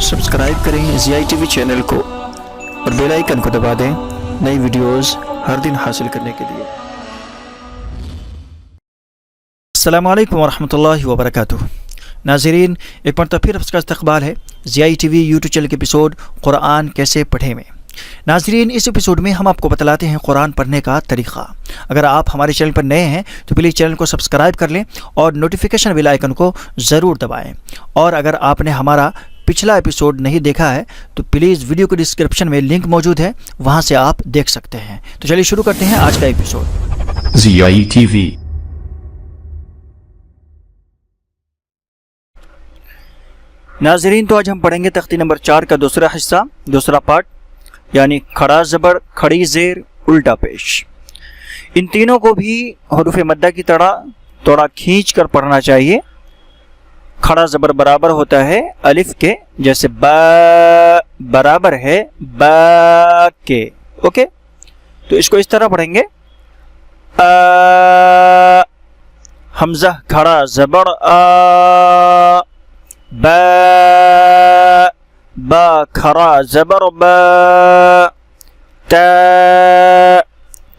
Subscribe करें ज़ियाई TV channel को और बेल आइकन को दबा दें नई वीडियोस हर दिन हासिल करने के लिए। अस्सलामु अलैकुम वरहमतुल्लाहि वबरकातुहू। नाज़रीन, एक मरतबा फिर आपका इस्तक़बाल है ज़ियाई टीवी यूट्यूब चैनल के एपिसोड कुरान कैसे पढ़ें में। नाज़रीन, इस एपिसोड में हम आपको बतलाते हैं कुरान पढ़ने का तरीक़ा। अगर आप हमारे चैनल पर नए हैं तो प्लीज़ चैनल को सब्सक्राइब कर लें और नोटिफिकेशन बेल आइकन को ज़रूर दबाएं। और अगर आपने हमारा पिछला एपिसोड नहीं देखा है तो प्लीज़ वीडियो के डिस्क्रिप्शन में लिंक मौजूद है, वहाँ से आप देख सकते हैं। तो चलिए शुरू करते हैं आज का एपिसोड। ज़ियाई टीवी। नाज़रीन, तो आज हम पढ़ेंगे तख्ती नंबर 4 का दूसरा हिस्सा, दूसरा पार्ट, यानी खड़ा ज़बर, खड़ी ज़ेर, उल्टा पेश। इन तीनों को भी हुरूफ मद्दा की तरह थोड़ा खींच कर पढ़ना चाहिए। खड़ा ज़बर बराबर होता है अलिफ के, जैसे बा बराबर है बा के। ओके, तो इसको इस तरह पढ़ेंगे। हमज़ा खड़ा ज़बर आ, बा बा खड़ा ज़बर बा, ता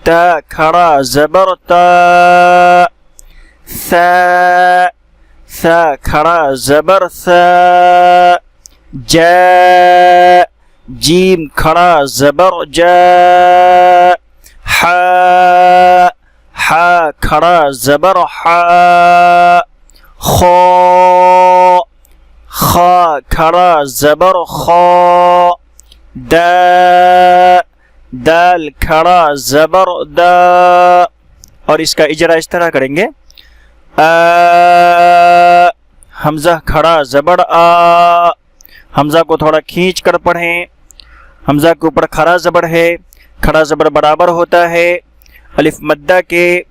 ता खड़ा ज़बर ता, सा सा खड़ा ज़बर सा, जा जीम खड़ा ज़बर जा, हा हा खड़ा ज़बर हा, खो खा खड़ा ज़बर खा, दा दाल खड़ा ज़बर दा। और इसका इजरा इस तरह करेंगे। हमज़ा खड़ा ज़बर आ, हमज़ा को थोड़ा खींच कर पढ़ें। हमज़ा के ऊपर खड़ा ज़बर है, खड़ा ज़बर बराबर होता है अलिफ मद्दा के,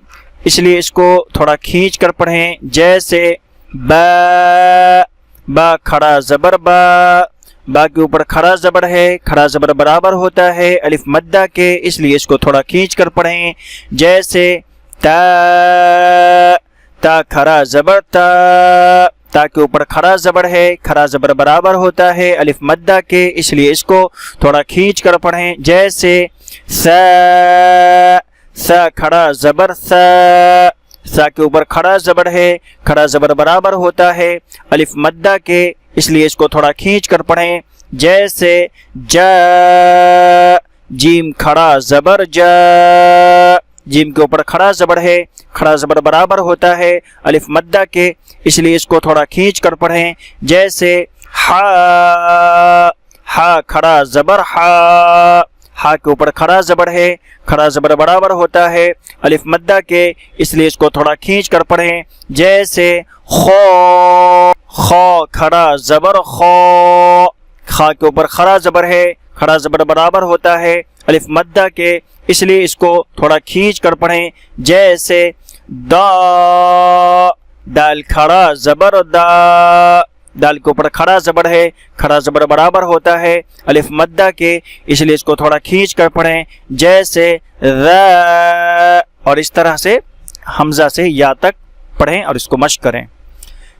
इसलिए इसको थोड़ा खींच कर पढ़ें। जैसे बा बा खड़ा ज़बर बा, बा के ऊपर खड़ा ज़बर है, खड़ा ज़बर बराबर होता है अलिफ मद्दा के, इसलिए इसको थोड़ा खींच कर पढ़ें। जैसे ता ता खड़ा ज़बर ता, ता के ऊपर खड़ा ज़बर है, खड़ा ज़बर बराबर होता है अलिफ मद्दा के, इसलिए इसको थोड़ा खींच कर पढ़ें। जैसे सा सा खड़ा ज़बर सा, सा के ऊपर खड़ा ज़बर है, खड़ा ज़बर बराबर होता है अलिफ मद्दा के, इसलिए इसको थोड़ा खींच कर पढ़ें। जैसे जा जीम खड़ा ज़बर जा, जीम के ऊपर खड़ा ज़बर है, खड़ा ज़बर बराबर होता है अलिफ मद्दा के, इसलिए इसको थोड़ा खींच कर पढ़ें। जैसे हा हा खड़ा ज़बर हा, हा के ऊपर खड़ा ज़बर है, खड़ा ज़बर बराबर होता है अलिफ मद्दा के, इसलिए इसको थोड़ा खींच कर पढ़ें। जैसे खो खो खड़ा ज़बर खो, खा के ऊपर खड़ा ज़बर है, खड़ा ज़बर बराबर होता है अलिफ मद्दा के, इसलिए इसको थोड़ा खींच कर पढ़ें। जैसे दा दाल खड़ा ज़बर दा, दाल के ऊपर खड़ा ज़बर है, खड़ा ज़बर बराबर होता है अलिफ मद्दा के, इसलिए इसको थोड़ा खींच कर पढ़ें। जैसे रा, और इस तरह से हमज़ा से या तक पढ़ें और इसको मश्क करें।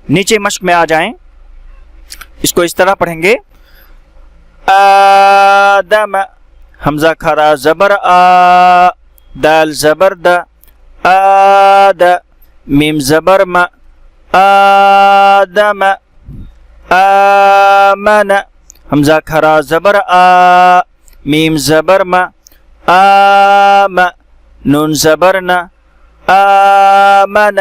नीचे मश्क में आ जाएं, इसको इस तरह पढ़ेंगे। आदम हमज़ा खड़ा ज़बर आ, दाल ज़बर दा, आद मीम ज़बर मा, आदम आमन हमज़ा खड़ा ज़बर आ, मीम ज़बर मा, आम नून ज़बर ना, आमन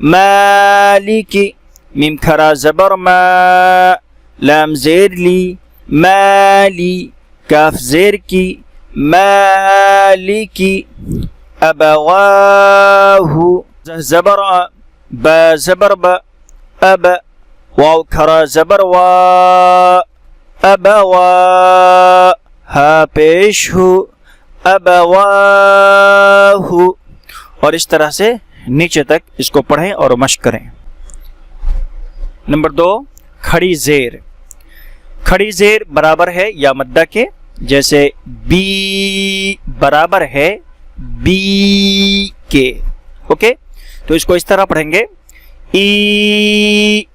मालिकी मीम खड़ा ज़बर मा, लाम ज़ेर ली, माली काफ ज़ेर की, मालिकी अबवाहु ज़बर आ, बा ज़बर बा, अब वाव खड़ा ज़बर वा, अबवा हा पेश हु, अबवाहु। और इस तरह से नीचे तक इसको पढ़ें और मश्क करें। नंबर 2, खड़ी ज़ेर। खड़ी ज़ेर बराबर है या मद्दा के, जैसे बी बराबर है बी के। ओके, तो इसको इस तरह पढ़ेंगे। ई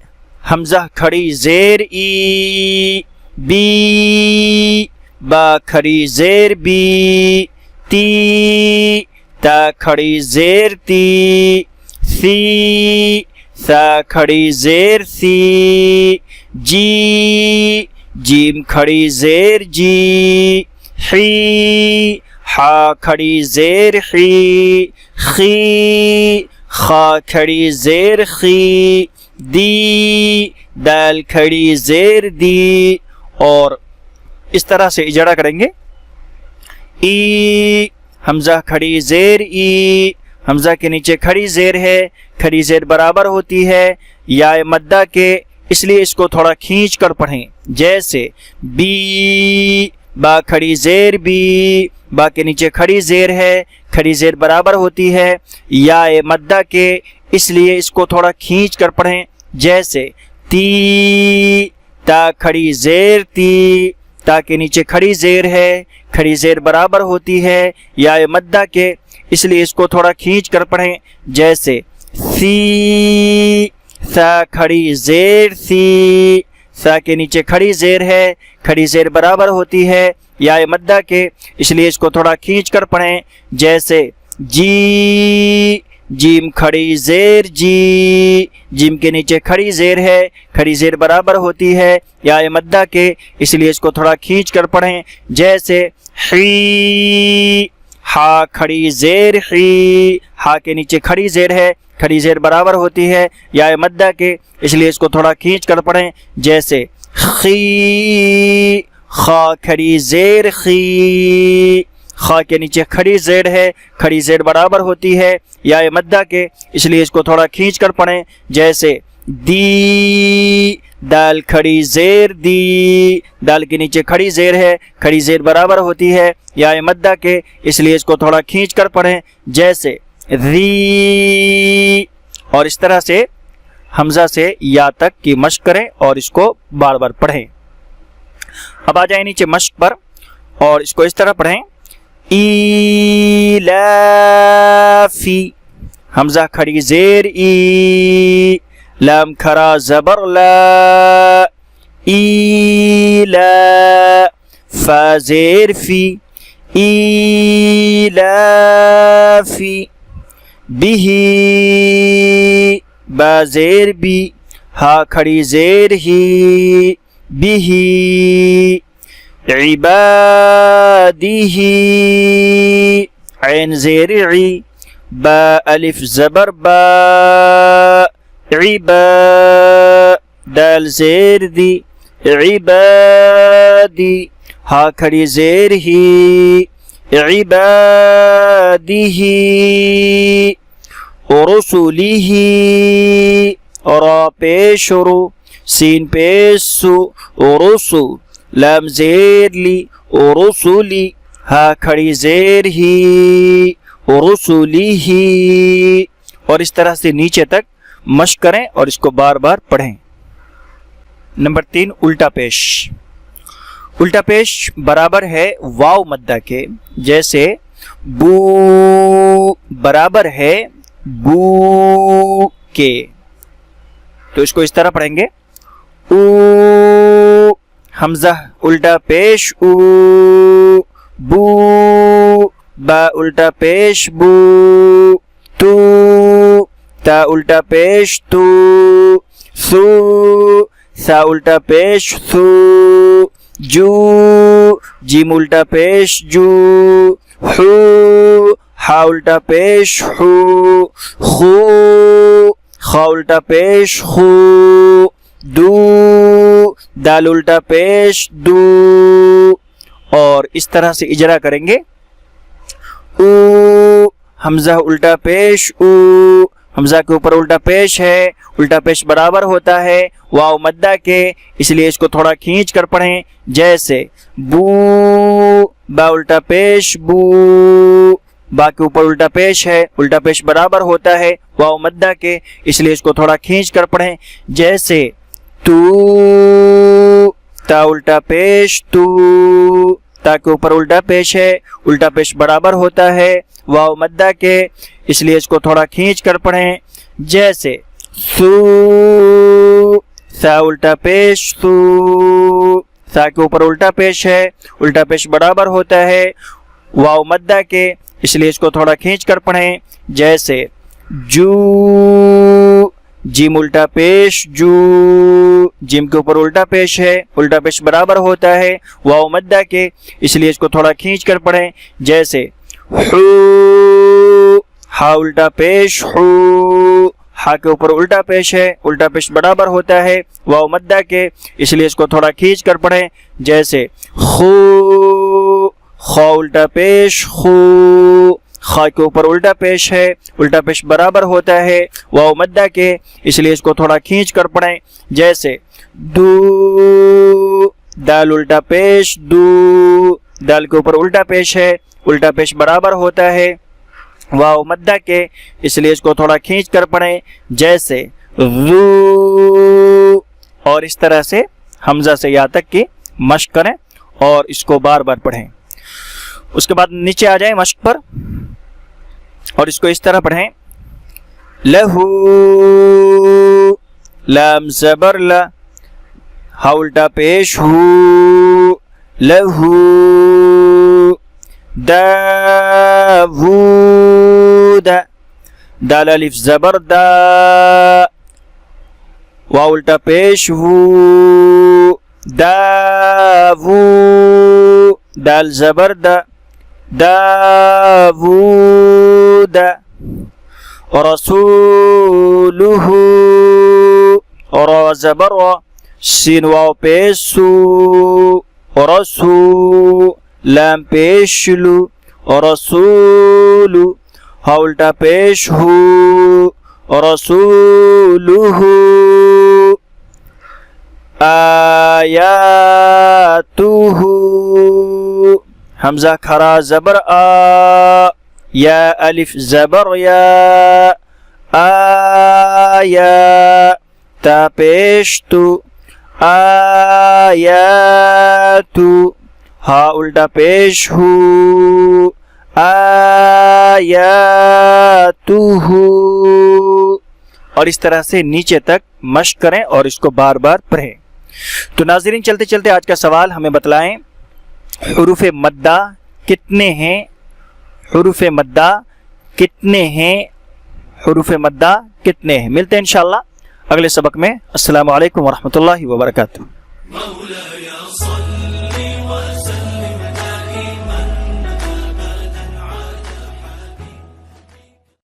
حمزہ کھڑی زیر ای، بی، با کھڑی زیر بی، تی، تا کھڑی زیر تی، سی، سا کھڑی زیر سی، جی، جیم کھڑی زیر جی، حی، حا کھڑی زیر حی، خی، خا کھڑی زیر خی، دی، دال کھڑی زیر دی. اور اس طرح سے اجڑا کریں گے. ای، حمزہ کھڑی زیر ای، حمزہ کے نیچے کھڑی زیر ہے، کھڑی زیر برابر ہوتی ہے یا مدہ کے، اس لیے اس کو تھوڑا کھینچ کر پڑھیں. جیسے بی، با کھڑی زیر بی، با کے نیچے کھڑی زیر ہے، کھڑی زیر برابر ہوتی ہے یا مدہ کے، اس لیے اس کو تھوڑا کھینچ کر پڑھیں. جیسے تی، تا کھڑی زیر تی، تا کے نیچے کھڑی زیر ہے، کھڑی زیر برابر ہوتی ہے یا مدہ کے، اس لیے اس کو تھوڑا کھینچ کر پڑھیں. جیسے سی، سا کھڑی زیر سی، سا کے نیچے کھڑی زیر ہے، کھڑی زیر برابر ہوتی ہے یا مدہ کے، اس لیے اس کو تھوڑا کھینچ کر پڑھیں. جیسے جی، جیم کھڑی زیر جی، جیم کے نیچے کھڑی زیر ہے، کھڑی زیر برابر ہوتی ہے یا مدہ کے، اس لیے اس کو تھوڑا کھینچ کر پڑھیں. جیسے حی، ہا کھڑی زیر حی، ہا کے نیچے کھڑی زیر ہے، کھڑی زیر برابر ہوتی ہے یا مدہ کے، اس لیے اس کو تھوڑا کھینچ کر پڑھیں. جیسے خی، خا کھڑی زیر خی، خا کے نیچے کھڑی زیر ہے، کھڑی زیر برابر ہوتی ہے یا مدہ کے، اس لیے اس کو تھوڑا کھینچ کر پڑھیں. جیسے دی، دال کھڑی زیر دی، دال کے نیچے کھڑی زیر ہے، کھڑی زیر برابر ہوتی ہے یا مدہ کے، اس لیے اس کو تھوڑا کھینچ کر پڑھیں. جیسے ری. اور اس طرح سے حمزہ سے یا تک کی مشق کریں اور اس کو بار بار پڑھیں. اب آ جائیں نیچے مشق پر اور اس کو اس طرح پڑھیں. ایلافی، حمزہ کھڑی زیر ای، لام کھڑا زبر لا، ایلا، فا زیر فی، ایلافی، بہی، با زیر بی، ہا کھڑی زیر ہی، بہی، عبادہ، عین زیر عی، با الف زبر با، عبا، دال زیر دی، عبادی، ہا کھڑی زیر ہی، عبادہ، رسلہ، را پیش رو، سین پیش سو، رسو، لام زیر لی، رسولی، ہا کھڑی زیر ہی، رسولی ہی. اور اس طرح سے نیچے تک مشق کریں اور اس کو بار بار پڑھیں. نمبر 3 الٹا پیش. الٹا پیش برابر ہے واو مدہ کے. جیسے بو برابر ہے بو کے، تو اس کو اس طرح پڑھیں گے. او، حمزہ الٹا پیش او، بو، با الٹا پیش بو، تو، تا الٹا پیش تو، سو، سا الٹا پیش سو، جو، جیم الٹا پیش جو، حو، ہا الٹا پیش حو، خو، خا الٹا پیش خو، دو، دال الٹا پیش دو. اور اس طرح سے اجرا کریں گے. او، حمزہ الٹا پیش او، حمزہ کے اوپر الٹا پیش ہے، الٹا پیش برابر ہوتا ہے واو مدہ کے، اس لیے اس کو تھوڑا کھینچ کر پڑھیں. جیسے بو، با الٹا پیش بو، با کے اوپر الٹا پیش ہے، الٹا پیش برابر ہوتا ہے واو مدہ کے، اس لیے اس کو تھوڑا کھینچ کر پڑھیں. جیسے تو، تا الٹا پیش تو، تا کے اوپر الٹا پیش ہے، الٹا پیش برابر ہوتا ہے واو مدہ کے، اس لیے اس کو تھوڑا کھینچ کر پڑھیں. جیسے سو، सा उल्टा पेश सू, सा के ऊपर उल्टा पेश है, उल्टा पेश बराबर होता है वाव मद्दा के, इसलिए इसको थोड़ा खींच कर पढ़ें, जैसे जू, जिम उल्टा पेश जू, जिम के ऊपर उल्टा पेश है, उल्टा पेश बराबर होता है वाव मद्दा के, इसलिए इसको थोड़ा खींच कर पढ़ें, जैसे हू, हा उल्टा पेश हू, हा के ऊपर उल्टा पेश है, उल्टा पेश बराबर होता है वाव मद्दा के, इसलिए इसको थोड़ा खींच कर पढ़ें, जैसे खू, खा उल्टा पेश खू, खा के ऊपर उल्टा पेश है, उल्टा पेश बराबर होता है वाव मद्दा के, इसलिए इसको थोड़ा खींच कर पढ़ें, जैसे दू, दाल उल्टा पेश दू, दाल के ऊपर उल्टा पेश है, उल्टा पेश बराबर होता है वाव मद्दा के, इसलिए इसको थोड़ा खींच कर पढ़ें, जैसे रू, और इस तरह से हमजा से या तक की मश्क करें और इसको बार बार पढ़ें। उसके बाद नीचे आ जाए मश्क पर और इसको इस तरह पढ़ें, लहू, लाम ज़बर ला, हा उल्टा पेश हू, लहू, दावूद, दाल अलिफ ज़बर दा, वा उल्टा पेश हू, दावू, दाल ज़बर दा, दावूद, और रसूलुहु, और ज़बर सीन वाव पेश सू, और रसू, लाम पेश लू, और रसूलु, हा उल्टा पेश हू, और रसूलुहु, आयातुहु, हमजा खरा ज़बर आ, या अलिफ ज़बर या, आया, ता पेश तु, आयातु, हा उल्टा पेश हू, आयातुहु, और इस तरह से नीचे तक मश्क करें और इसको बार बार पढ़ें। तो नाज़रीन, चलते चलते आज का सवाल हमें बतलाएं, हुरूफ मद्दा कितने हैं? हुरूफ मद्दा कितने हैं? हुरूफ मद्दा कितने हैं? मिलते हैं इंशाअल्लाह अगले सबक में। अस्सलामु अलैकुम व रहमतुल्लाहि व बरकातुहू।